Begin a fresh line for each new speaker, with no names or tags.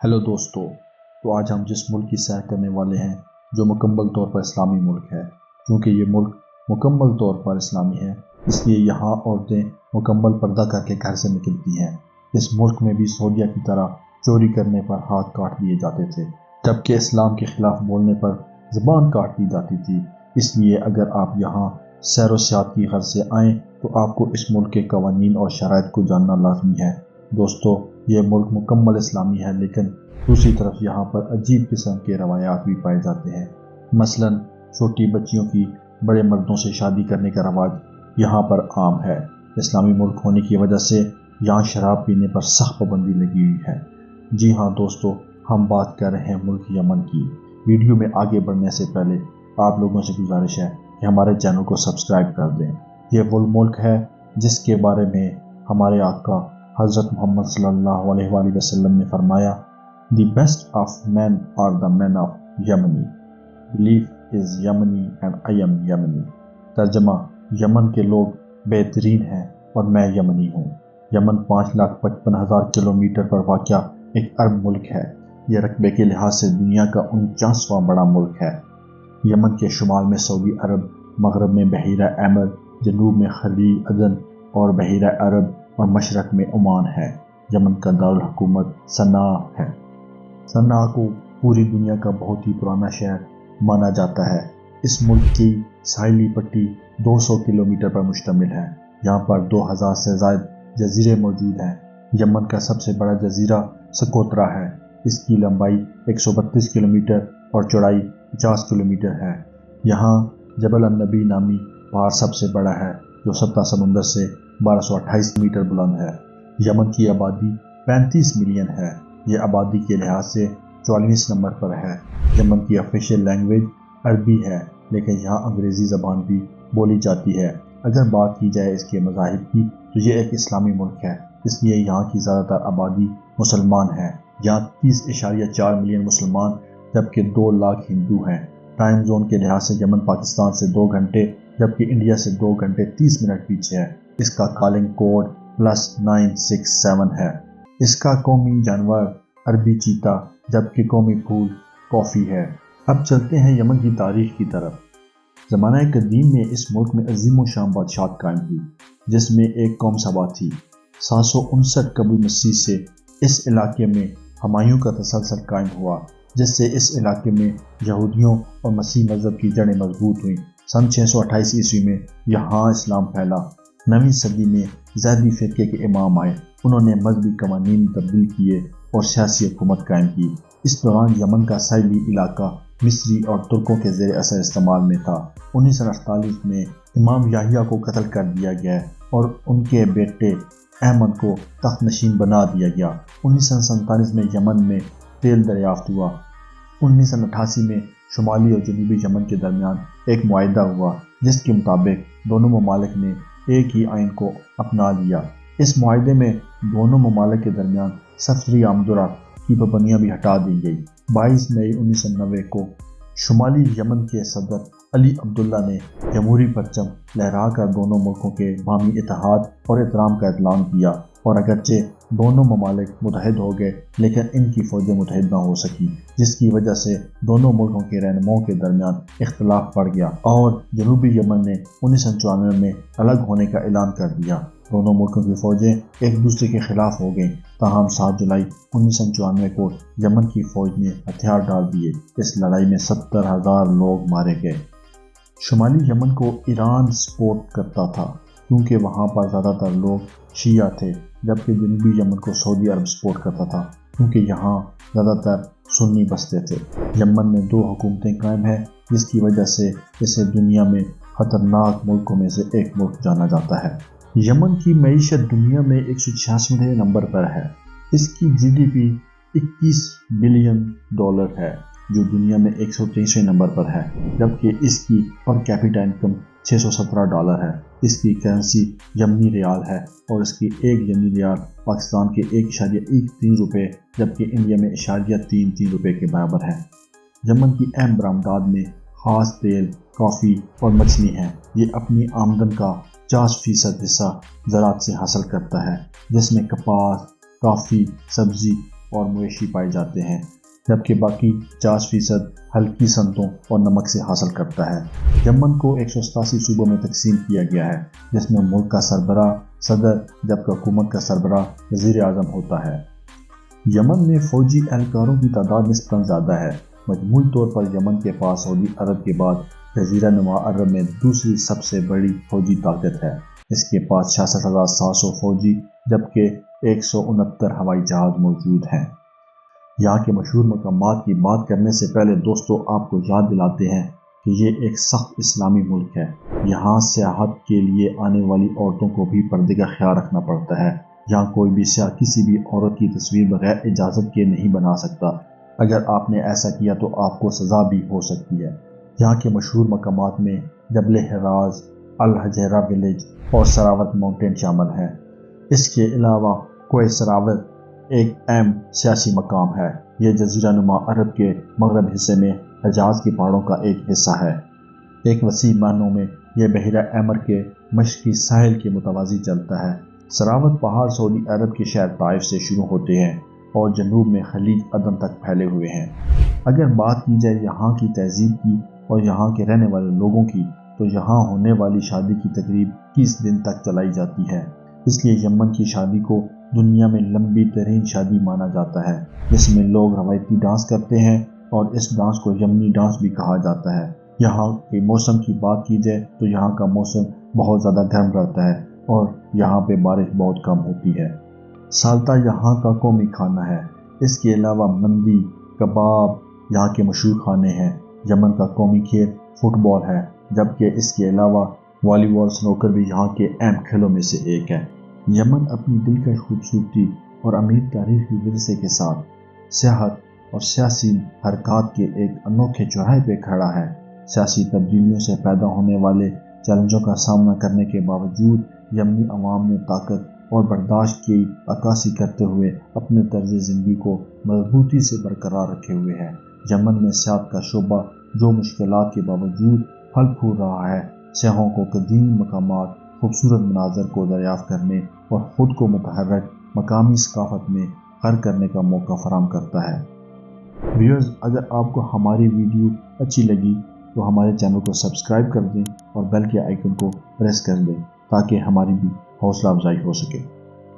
Hello دوستو، تو آج ہم جس ملک کی سیر کرنے والے ہیں جو مکمل طور پر اسلامی ملک ہے۔ چونکہ یہ ملک مکمل طور پر اسلامی ہے، اس لیے یہاں عورتیں مکمل پردہ کر کے گھر سے نکلتی ہیں۔ اس ملک میں بھی سعودیہ کی طرح چوری کرنے پر ہاتھ کاٹ دیے جاتے تھے، جبکہ اسلام کے خلاف بولنے پر زبان کاٹ دی جاتی تھی۔ اس لیے اگر آپ یہاں سیر و سیاحت کی غرض سے آئیں تو آپ کو اس ملک کے قوانین اور شرائط کو جاننا لازمی ہے۔ دوستو، یہ ملک مکمل اسلامی ہے، لیکن دوسری طرف یہاں پر عجیب قسم کے روایات بھی پائے جاتے ہیں۔ مثلا چھوٹی بچیوں کی بڑے مردوں سے شادی کرنے کا رواج یہاں پر عام ہے۔ اسلامی ملک ہونے کی وجہ سے یہاں شراب پینے پر سخت پابندی لگی ہوئی ہے۔ جی ہاں دوستو، ہم بات کر رہے ہیں ملک یمن کی۔ ویڈیو میں آگے بڑھنے سے پہلے آپ لوگوں سے گزارش ہے کہ ہمارے چینل کو سبسکرائب کر دیں۔ یہ وہ ملک ہے جس کے بارے میں ہمارے آقا حضرت محمد صلی اللہ علیہ وآلہ وسلم نے فرمایا، "The best of men are the men of Yemeni. Belief is Yemeni and I am Yemeni." ترجمہ: یمن کے لوگ بہترین ہیں اور میں یمنی ہوں۔ یمن 5,55,000 کلومیٹر پر واقع ایک عرب ملک ہے۔ یہ رقبے کے لحاظ سے دنیا کا 49واں بڑا ملک ہے۔ یمن کے شمال میں سعودی عرب، مغرب میں بحیرہ احمر، جنوب میں خلیج عدن اور بحیرہ عرب، اور مشرق میں عمان ہے۔ یمن کا دارالحکومت صنعاء ہے۔ صنعاء کو پوری دنیا کا بہت ہی پرانا شہر مانا جاتا ہے۔ اس ملک کی ساحلی پٹی 200 کلومیٹر پر مشتمل ہے۔ یہاں پر 2000 سے زائد جزیرے موجود ہیں۔ یمن کا سب سے بڑا جزیرہ سکوترا ہے۔ اس کی لمبائی 132 کلومیٹر اور چوڑائی 50 کلومیٹر ہے۔ یہاں جبل النبی نامی پہاڑ سب سے بڑا ہے، جو 7 سمندر سے 1228 میٹر بلند ہے۔ یمن کی آبادی 35 ملین ہے۔ یہ آبادی کے لحاظ سے 44 نمبر پر ہے۔ یمن کی آفیشیل لینگویج عربی ہے، لیکن یہاں انگریزی زبان بھی بولی جاتی ہے۔ اگر بات کی جائے اس کے مذاہب کی تو یہ ایک اسلامی ملک ہے، اس لیے یہاں کی زیادہ تر آبادی مسلمان ہے۔ یہاں 30.4 ملین مسلمان جبکہ 2 لاکھ ہندو ہیں۔ ٹائم زون کے لحاظ سے یمن پاکستان سے 2 گھنٹے جبکہ انڈیا سے 2 گھنٹے 30 منٹ پیچھے ہے۔ اس کا کالنگ کوڈ +967 ہے۔ اس کا قومی جانور عربی چیتا جبکہ قومی پھول کافی ہے۔ اب چلتے ہیں یمن کی تاریخ کی طرف۔ زمانہ قدیم میں اس ملک میں عظیم و شان بادشاہت قائم ہوئی، جس میں ایک قوم سبا تھی۔ 759 قبل مسیح سے اس علاقے میں ہمایوں کا تسلسل قائم ہوا، جس سے اس علاقے میں یہودیوں اور مسیح مذہب کی جڑیں مضبوط ہوئیں۔ سن 628 عیسوی میں یہاں اسلام پھیلا۔ 9ویں صدی میں زیدی فرقے کے امام آئے۔ انہوں نے مذہبی قوانین تبدیل کیے اور سیاسی حکومت قائم کی۔ اس دوران یمن کا ساحلی علاقہ مصری اور ترکوں کے زیر اثر استعمال میں تھا۔ 1948 میں امام یحییٰ کو قتل کر دیا گیا اور ان کے بیٹے احمد کو تخت نشین بنا دیا گیا۔ 1947 میں یمن میں تیل دریافت ہوا۔ 1988 میں شمالی اور جنوبی یمن کے درمیان ایک معاہدہ ہوا، جس کے مطابق دونوں ممالک نے ایک ہی آئین کو اپنا لیا۔ اس معاہدے میں دونوں ممالک کے درمیان سفری آمد و رفت کی پابندیاں بھی ہٹا دی گئی۔ 22 مئی 1990 کو شمالی یمن کے صدر علی عبداللہ نے جمہوری پرچم لہرا کر دونوں ملکوں کے باہمی اتحاد اور احترام کا اعلان کیا، اور اگرچہ دونوں ممالک متحد ہو گئے لیکن ان کی فوجیں متحد نہ ہو سکیں، جس کی وجہ سے دونوں ملکوں کے رہنماؤں کے درمیان اختلاف بڑھ گیا اور جنوبی یمن نے 1994 میں الگ ہونے کا اعلان کر دیا۔ دونوں ملکوں کی فوجیں ایک دوسرے کے خلاف ہو گئیں، تاہم 7 جولائی 1994 کو یمن کی فوج نے ہتھیار ڈال دیے۔ اس لڑائی میں 70,000 لوگ مارے گئے۔ شمالی یمن کو ایران سپورٹ کرتا تھا کیونکہ وہاں پر زیادہ تر لوگ شیعہ تھے، جبکہ جنوبی یمن کو سعودی عرب سپورٹ کرتا تھا کیونکہ یہاں زیادہ تر سنی بستے تھے۔ یمن میں 2 حکومتیں قائم ہیں، جس کی وجہ سے اسے دنیا میں خطرناک ملکوں میں سے ایک ملک جانا جاتا ہے۔ یمن کی معیشت دنیا میں 166ویں نمبر پر ہے۔ اس کی GDP $21 بلین ہے، جو دنیا میں 123ویں نمبر پر ہے، جبکہ اس کی پر کیپٹا انکم $617 ہے۔ اس کی کرنسی یمنی ریال ہے اور اس کی ایک یمنی ریال پاکستان کے 1.13 روپے جبکہ انڈیا میں 0.33 روپے کے برابر ہے۔ یمن کی اہم برآمدات میں خاص تیل، کافی اور مچھلی ہیں۔ یہ اپنی آمدن کا 50% حصہ زراعت سے حاصل کرتا ہے، جس میں کپاس، کافی، سبزی اور مویشی پائے جاتے ہیں، جبکہ باقی 50% ہلکی صنعتوں اور نمک سے حاصل کرتا ہے۔ یمن کو 187 صوبوں میں تقسیم کیا گیا ہے، جس میں ملک کا سربراہ صدر جبکہ حکومت کا سربراہ وزیر اعظم ہوتا ہے۔ یمن میں فوجی اہلکاروں کی تعداد نسبتاً زیادہ ہے۔ مجموعی طور پر یمن کے پاس سعودی عرب کے بعد جزیرہ نما عرب میں دوسری سب سے بڑی فوجی طاقت ہے۔ اس کے پاس 66,700 فوجی جبکہ 169 ہوائی جہاز موجود ہیں۔ یہاں کے مشہور مقامات کی بات کرنے سے پہلے دوستو آپ کو یاد دلاتے ہیں کہ یہ ایک سخت اسلامی ملک ہے۔ یہاں سیاحت کے لیے آنے والی عورتوں کو بھی پردے کا خیال رکھنا پڑتا ہے۔ یہاں کوئی بھی سیاح کسی بھی عورت کی تصویر بغیر اجازت کے نہیں بنا سکتا۔ اگر آپ نے ایسا کیا تو آپ کو سزا بھی ہو سکتی ہے۔ یہاں کے مشہور مقامات میں جبل حراز، الحجیرہ ولیج اور سراوت ماؤنٹین شامل ہیں۔ اس کے علاوہ کوہ سراوت ایک اہم سیاسی مقام ہے۔ یہ جزیرہ نما عرب کے مغرب حصے میں حجاز کے پہاڑوں کا ایک حصہ ہے۔ ایک وسیع معنوں میں یہ بحیرہ احمر کے مشرقی ساحل کے متوازی چلتا ہے۔ سراوت پہاڑ سعودی عرب کے شہر طائف سے شروع ہوتے ہیں اور جنوب میں خلیج عدن تک پھیلے ہوئے ہیں۔ اگر بات کی جائے یہاں کی تہذیب کی اور یہاں کے رہنے والے لوگوں کی، تو یہاں ہونے والی شادی کی تقریب 30 دن تک چلائی جاتی ہے۔ اس لیے یمن کی شادی کو دنیا میں لمبی ترین شادی مانا جاتا ہے، جس میں لوگ روایتی ڈانس کرتے ہیں اور اس ڈانس کو یمنی ڈانس بھی کہا جاتا ہے۔ یہاں کے موسم کی بات کی جائے تو یہاں کا موسم بہت زیادہ گرم رہتا ہے اور یہاں پہ بارش بہت کم ہوتی ہے۔ سالتہ یہاں کا قومی کھانا ہے۔ اس کے علاوہ مندی، کباب یہاں کے مشہور کھانے ہیں۔ یمن کا قومی کھیل فٹ بال ہے، جبکہ اس کے علاوہ والی بال، سنوکر بھی یہاں کے اہم کھیلوں میں سے ایک ہے۔ یمن اپنی دلکش خوبصورتی اور امیر تاریخی ورثے کے ساتھ سیاحت اور سیاسی حرکات کے ایک انوکھے چوراہے پہ کھڑا ہے۔ سیاسی تبدیلیوں سے پیدا ہونے والے چیلنجوں کا سامنا کرنے کے باوجود یمنی عوام نے طاقت اور برداشت کی عکاسی کرتے ہوئے اپنے طرز زندگی کو مضبوطی سے برقرار رکھے ہوئے ہے۔ یمن میں سیاحت کا شعبہ جو مشکلات کے باوجود پھل پھول رہا ہے، سیاحوں کو قدیم مقامات، خوبصورت مناظر کو دریافت کرنے اور خود کو متحرک مقامی ثقافت میں غرق کرنے کا موقع فراہم کرتا ہے۔ ویورز، اگر آپ کو ہماری ویڈیو اچھی لگی تو ہمارے چینل کو سبسکرائب کر دیں اور بیل کے آئیکن کو پریس کر دیں تاکہ ہماری بھی حوصلہ افزائی ہو سکے۔